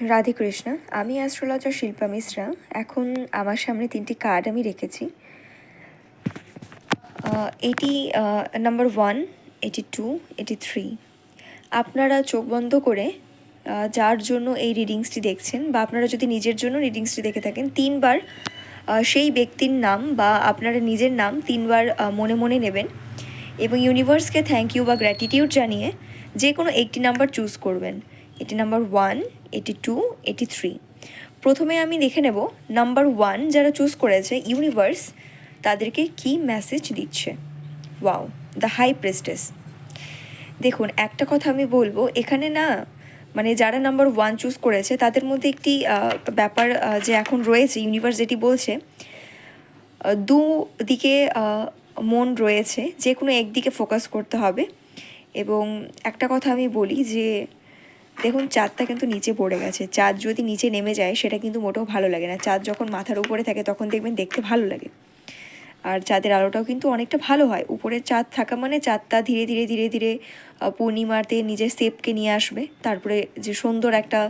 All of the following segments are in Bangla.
রাধে কৃষ্ণ। আমি অ্যাস্ট্রোলজার শিল্পা মিশ্রা। এখন আমার সামনে 3টি কার্ড আমি রেখেছি। এটি নাম্বার 1, এটি 2, এটি 3। আপনারা চোখ বন্ধ করে যার জন্য এই রিডিংসটি দেখছেন, বা আপনারা যদি নিজের জন্য রিডিংসটি দেখে থাকেন, 3বার সেই ব্যক্তির নাম বা আপনারা নিজের নাম 3বার মনে মনে নেবেন এবং ইউনিভার্সকে থ্যাংক ইউ বা গ্র্যাটিটিউড জানিয়ে যে কোনো একটি নাম্বার চুজ করবেন। এটি নাম্বার 1, এটি 2, এটি 3। প্রথমে আমি দেখে নেব নাম্বার 1 যারা চুজ করেছে, ইউনিভার্স তাদেরকে কি মেসেজ দিচ্ছে। Wow, the high priestess. দেখুন, একটা কথা আমি বলবো, এখানে না মানে যারা নাম্বার 1 চুজ করেছে তাদের মধ্যে একটি ব্যাপার যে এখন রয়েছে, ইউনিভার্স যেটি বলছে, দুদিকে মন রয়েছে, যে কোনো একদিকে ফোকাস করতে হবে। এবং একটা কথা আমি বলি যে দেখুন, চাঁদটা কিন্তু নিচে পড়ে গেছে। চাঁদ যদি নিচে নেমে যায় সেটা কিন্তু মোটেও ভালো লাগে না। চাঁদ যখন মাথার উপরে থাকে তখন দেখবেন দেখতে ভালো লাগে, আর চাঁদের আলোটাও কিন্তু অনেকটা ভালো হয়। উপরে চাঁদ থাকা মানে চাঁদটা ধীরে ধীরে ধীরে ধীরে পূর্ণিমাতে নিজের শেপকে নিয়ে আসবে, তারপরে যে সুন্দর একটা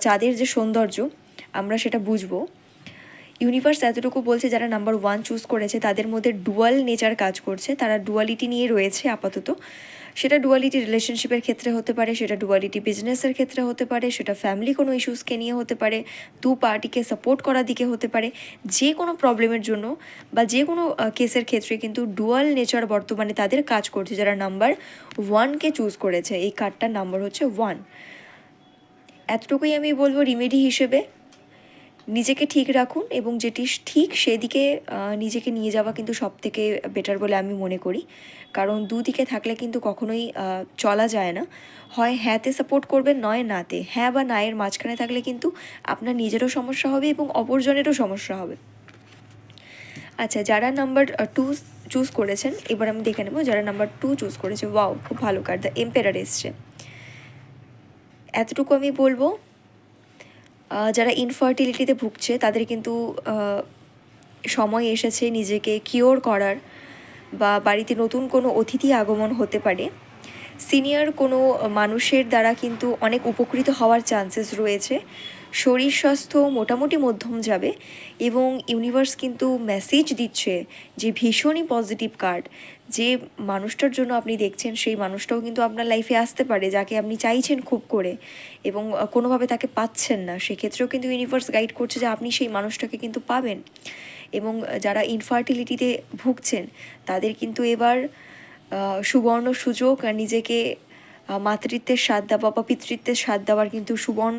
চাঁদের যে সৌন্দর্য আমরা সেটা বুঝবো। ইউনিভার্স এতটুকু বলছে যারা নাম্বার 1 চুজ করেছে তাদের মধ্যে ডুয়াল নেচার কাজ করছে, তারা ডুয়ালিটি নিয়ে রয়েছে আপাতত। সেটা ডুয়ালিটি রিলেশনশিপের ক্ষেত্রে হতে পারে, সেটা ডুয়ালিটি বিজনেসের ক্ষেত্রে হতে পারে, সেটা ফ্যামিলি কোনো ইস্যুসকে নিয়ে হতে পারে, দু পার্টিকে সাপোর্ট করার দিকে হতে পারে। যে কোনো প্রবলেমের জন্য বা যে কোনো কেসের ক্ষেত্রে কিন্তু ডুয়াল নেচার বর্তমানে তাদের কাজ করছে যারা নাম্বার 1কে চুজ করেছে। এই কার্ডটার নাম্বার হচ্ছে 1। এতটুকুই আমি বলবো রিমেডি হিসেবে, নিজেকে ঠিক রাখুন এবং যেটি ঠিক সেদিকে নিজেকে নিয়ে যাওয়া কিন্তু সব থেকে বেটার বলে আমি মনে করি। কারণ দুদিকে থাকলে কিন্তু কখনোই চলা যায় না। হয় হ্যাঁতে সাপোর্ট করবেন, নয় নাতে। হ্যাঁ বা নায়ের মাঝখানে থাকলে কিন্তু আপনার নিজেরও সমস্যা হবে এবং অপরজনেরও সমস্যা হবে। আচ্ছা, যারা নাম্বার 2 চুজ করেছেন, এবার আমি দেখে নেব যারা নাম্বার 2 চুজ করেছে। ওয়াও, খুব ভালো কার্ড, দ্য এম্পেরার এসছে। এতটুকু আমি বলবো, যারা ইনফার্টিলিটিতে ভুগছে তাদের কিন্তু সময় এসেছে নিজেকে কিওর করার, বা বাড়িতে নতুন কোনো অতিথি আগমন হতে পারে। সিনিয়র কোনো মানুষের দ্বারা কিন্তু অনেক উপকৃত হওয়ার চান্সেস রয়েছে। শরীর স্বাস্থ্য মোটামুটি মধ্যম যাবে এবং ইউনিভার্স কিন্তু মেসেজ দিচ্ছে যে ভীষণই পজিটিভ কার্ড। যে মানুষটার জন্য আপনি দেখছেন সেই মানুষটাও কিন্তু আপনার লাইফে আসতে পারে, যাকে আপনি চাইছেন খুব করে এবং কোনোভাবে তাকে পাচ্ছেন না। সেক্ষেত্রেও কিন্তু ইউনিভার্স গাইড করছে যে আপনি সেই মানুষটাকে কিন্তু পাবেন। এবং যারা ইনফার্টিলিটিতে ভুগছেন তাদের কিন্তু এবার সুবর্ণ সুযোগ নিজেকে মাতৃত্বের স্বাদ দেওয়া বা পিতৃত্বের স্বাদ দেওয়ার কিন্তু সুবর্ণ